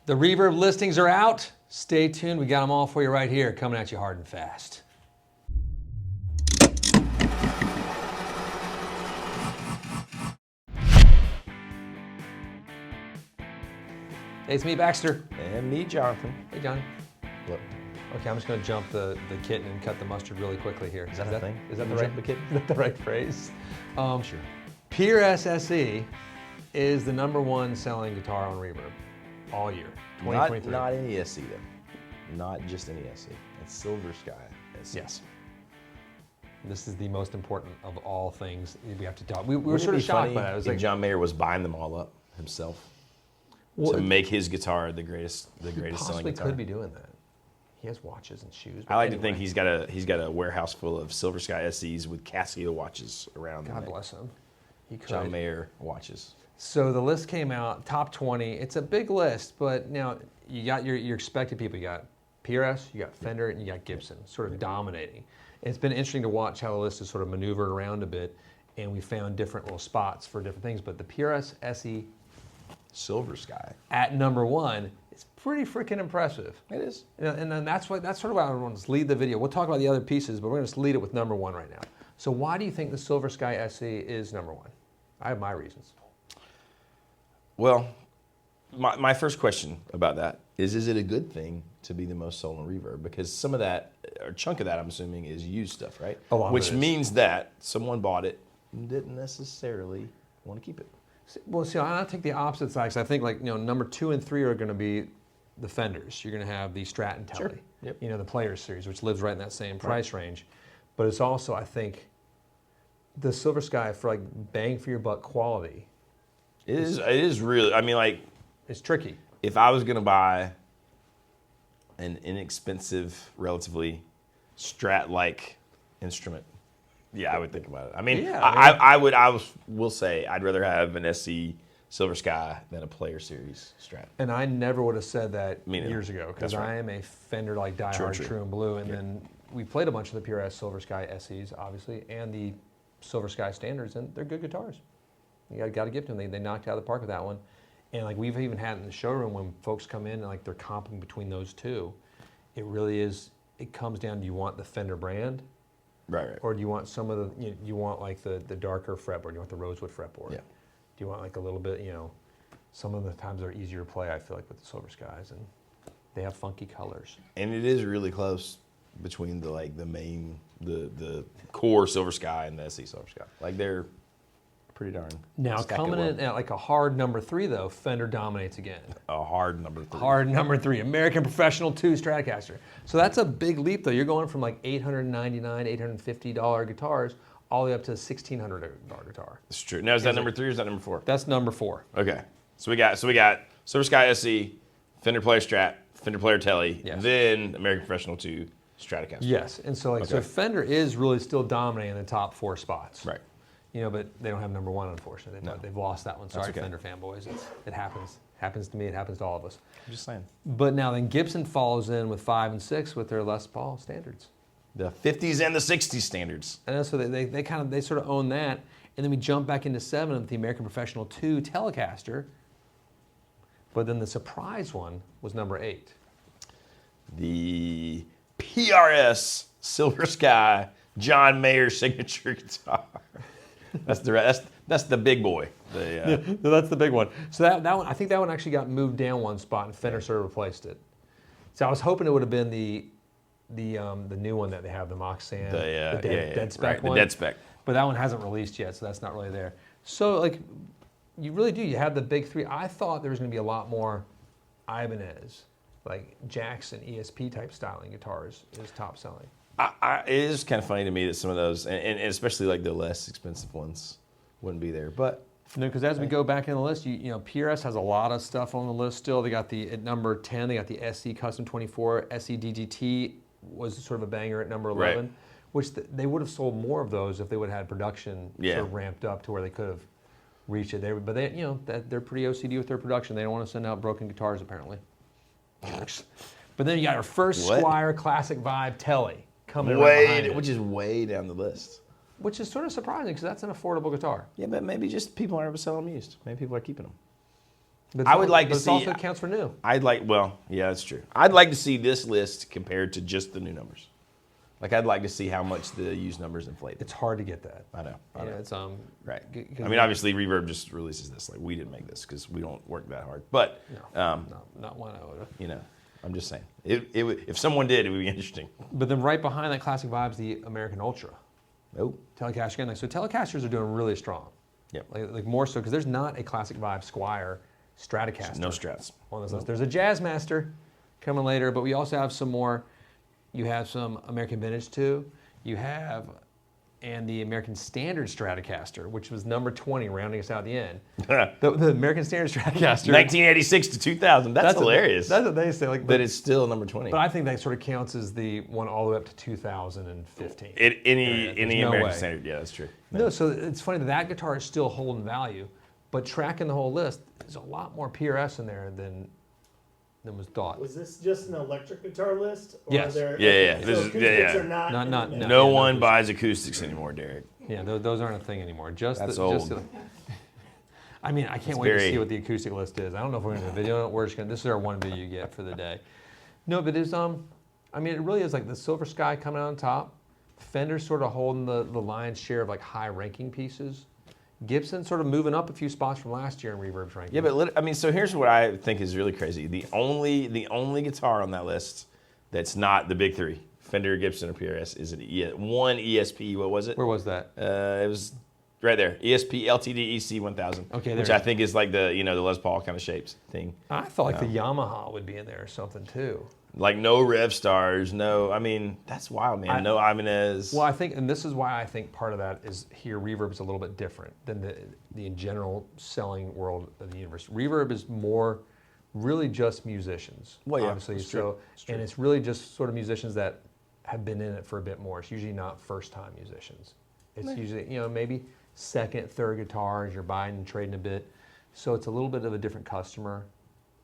The Reverb listings are out. Stay tuned. We got them all for you right here, coming at you hard and fast. Hey, it's me, Baxter. And me, Jonathan. Hey, Johnny. Look. Okay, I'm just going to jump the kitten and cut the mustard really quickly here. Is that a thing? Is that the Jump right the kitten? Is that the right phrase? Sure. PRS SE is the #1 selling guitar on Reverb all year, 2023. Not any SE though. Not just any SE. It's Silver Sky SE. Yes. This is the most important of all things we have to talk. We were Wouldn't sort it of be shocked funny by that. It was if like, John Mayer was buying them all up himself to make his guitar the greatest selling possibly guitar. could be doing that. He has watches and shoes. I like to think he's got a warehouse full of Silver Sky SEs with Casio watches around. God bless him. He could. John Mayer watches. So the list came out, top 20. It's a big list, but now you got your expected people. You got PRS, you got Fender, and you got Gibson, sort of dominating. And it's been interesting to watch how the list is sort of maneuvered around a bit, and we found different little spots for different things. But the PRS SE Silver Sky at #1 is pretty freaking impressive. It is. And then that's sort of why I want to lead the video. We'll talk about the other pieces, but we're going to lead it with #1 right now. So why do you think the Silver Sky SE is #1? I have my reasons. Well, my first question about that is it a good thing to be the most sold on Reverb? Because some of that, or a chunk of that, I'm assuming, is used stuff, right? A lot of Which it is. means that someone bought it and didn't necessarily want to keep it. Well, see, I take the opposite side, because I think number 2 and 3 are going to be the Fenders. You're going to have the Strat and Telly, Yep. the Players series, which lives right in that same price range. But it's also, I think, the Silver Sky for bang for your buck quality. It is really, I mean, It's tricky. if I was going to buy an inexpensive, relatively Strat-like instrument, yeah, I would think about it. I mean, Yeah, I will say I'd rather have an SE Silver Sky than a Player Series Strat. And I never would have said that Me neither. years ago, because That's right. I am a Fender diehard, true and blue. And then we played a bunch of the PRS Silver Sky SEs, obviously, and the Silver Sky Standards, and they're good guitars. You got to give them. They knocked it out of the park with that one. And we've even had it in the showroom when folks come in and they're comping between those two. It really is. It comes down. Do you want the Fender brand, Right. or do you want some of the? You want the darker fretboard? Do you want the rosewood fretboard? Yeah. Do you want a little bit? Some of the times they're easier to play. I feel like with the Silver Skies, and they have funky colors. And it is really close between the main, the core Silver Sky and the SE Silver Sky. They're pretty darn. Now stack it coming well. in at a hard #3 though, Fender dominates again. A hard #3. Hard #3, American Professional 2 Stratocaster. So that's a big leap though. You're going from $899, $850 guitars all the way up to a $1,600 guitar. It's true. Now is that #3 or is that #4? That's #4. Okay. So we got Silver Sky SE, Fender Player Strat, Fender Player Telly, Yes. then American Professional 2 Stratocaster. Yes, and so so Fender is really still dominating the top 4 spots. Right. But they don't have #1, unfortunately. They've lost that one. Sorry, okay. Fender fanboys. It happens. Happens to me. It happens to all of us. I'm just saying. But now then Gibson follows in with 5 and 6 with their Les Paul standards. The 50s and the 60s standards. And so they sort of own that. And then we jump back into 7 with the American Professional 2 Telecaster. But then the surprise one was #8. The PRS Silver Sky John Mayer signature guitar. That's the big boy. So that's the big one. So that one, I think that one actually got moved down one spot, and Fender sort of replaced it. So I was hoping it would have been the new one that they have, the Moxan, the dead spec one. The dead spec. But that one hasn't released yet, so that's not really there. So you really do. You have the big 3. I thought there was going to be a lot more Ibanez, Jackson ESP type styling guitars is top selling. It is kind of funny to me that some of those, and especially the less expensive ones, wouldn't be there. But no, because as we go back in the list, PRS has a lot of stuff on the list still. They got at #10, they got the SE Custom 24, SE DGT was sort of a banger at #11, Right. which they would have sold more of those if they would have had production sort of ramped up to where they could have reached it. But they're pretty OCD with their production. They don't want to send out broken guitars apparently. But then you got our first Squier Classic Vibe Telly. Which is way down the list. Which is sort of surprising because that's an affordable guitar. Yeah, but maybe just people aren't selling them used. Maybe people are keeping them. I would like to But see. it also counts for new. Well, yeah, that's true. I'd like to see this list compared to just the new numbers. Like, I'd like to see how much the used numbers inflate. It's hard to get that. I know. Yeah, it's Right. I mean, obviously, Reverb just releases this. Like, we didn't make this because we don't work that hard. But, no, not one iota. you know, I'm just saying. If someone did, it would be interesting. But then right behind that classic vibes, the American Ultra. Oh. Telecaster again. So Telecasters are doing really strong. Yep. Like more so because there's not a classic vibe Squire Stratocaster. No Strats. On this list. There's a Jazzmaster coming later, but we also have some more. You have some American Vintage 2. You have, and the American Standard Stratocaster, which was number 20, rounding us out at the end. the American Standard Stratocaster. 1986 to 2000. That's hilarious. That's what they say. Like, but it's still number 20. But I think that sort of counts as the one all the way up to 2015. Any no American way. Standard, yeah, that's true. No, so it's funny that guitar is still holding value, but tracking the whole list, there's a lot more PRS in there than was thought. Was this just an electric guitar list? Or Yes. Are there, Yeah. So This is- acoustics yeah. are not. Not- in no. the- No one buys acoustics anymore, Derek. Yeah, those aren't a thing anymore. That's Just old. I mean, I can't It's wait to very- see what the acoustic list is. I don't know if we're going to do a video. We're just going. This is our one video you get for the day. No, but it's I mean, it really is like the Silver Sky coming out on top. Fender's sort of holding the lion's share of like high ranking pieces. Gibson sort of moving up a few spots from last year in Reverb's ranking. Yeah, but I mean, so here's what I think is really crazy. The only guitar on that list that's not the big three, Fender, Gibson, or PRS, is one ESP. What was it? Where was that? It was right there. ESP LTD EC 1000. Okay, which there. I think is like the the Les Paul kind of shapes thing. I thought like the Yamaha would be in there or something too. Like no Rev Stars, no. I mean, that's wild, man. No Ibanez. Well, I think, and this is why I think part of that is here Reverb is a little bit different than the in general selling world of the universe. Reverb is more really just musicians. Well, yeah, obviously. it's true. It's true. And it's really just sort of musicians that have been in it for a bit more. It's usually not first-time musicians. It's usually, maybe second, third guitars, you're buying and trading a bit. So it's a little bit of a different customer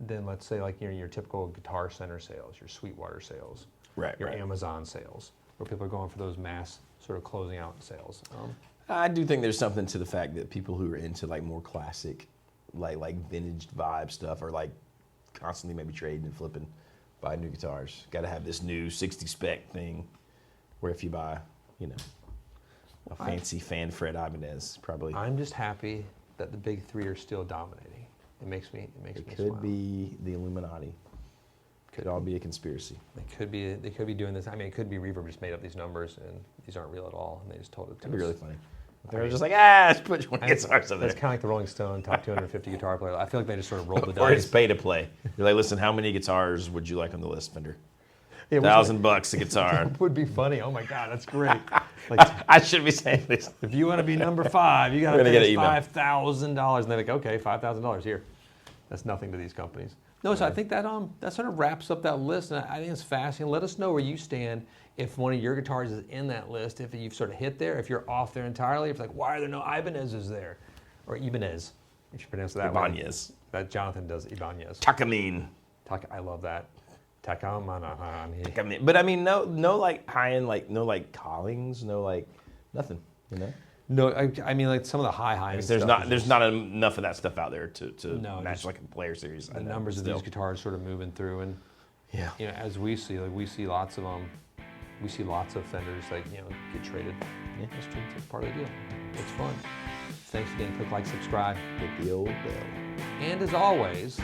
than, let's say, like your typical Guitar Center sales, your Sweetwater sales, your Amazon sales, where people are going for those mass sort of closing out sales. I do think there's something to the fact that people who are into like more classic, like vintage vibe stuff are like constantly maybe trading and flipping, buy new guitars. Got to have this new 60 spec thing, where if you buy, a fancy fan Fred Ibanez, probably. I'm just happy that the big three are still dominating. It makes me It smile. could be the Illuminati. Could all be a conspiracy. They could be doing this. I mean, it could be Reverb just made up these numbers and these aren't real at all, and they just told it to That'd be us. really funny. They're just like, let's put 20 guitars over That's there. kind of like the Rolling Stone top 250 guitar player. I feel like they just sort of rolled the Or it's dice. pay to play. You're like, listen, how many guitars would you like on the list, Fender? Yeah, $1,000 a guitar. That would be funny. Oh my God, that's great. Like, I should be saying this. if you want to be number 5, you got to We're gonna pay get us an email. $5,000, and they're like, okay, $5,000 here. That's nothing to these companies. No, so I think that sort of wraps up that list, and I think it's fascinating. Let us know where you stand if one of your guitars is in that list, if you've sort of hit there, if you're off there entirely, if like, why are there no Ibanez's there? Or Ibanez, if you pronounce it that way. Ibanez. That Jonathan does, Ibanez. Takamine. I love that. Takamine. But I mean, no like high-end, like, no like Collings, no like nothing, No, I mean like some of the high end There's stuff not is there's just- not enough of that stuff out there to No, match just like a player series. the numbers of these guitars sort of moving through, and Yeah. as we see, like we see lots of Fenders like get traded. Yeah. It's true. It's part of the deal. It's fun. Thanks again. Click like, subscribe, Hit the old bell. and as always,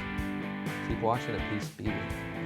keep watching. A peace be with you.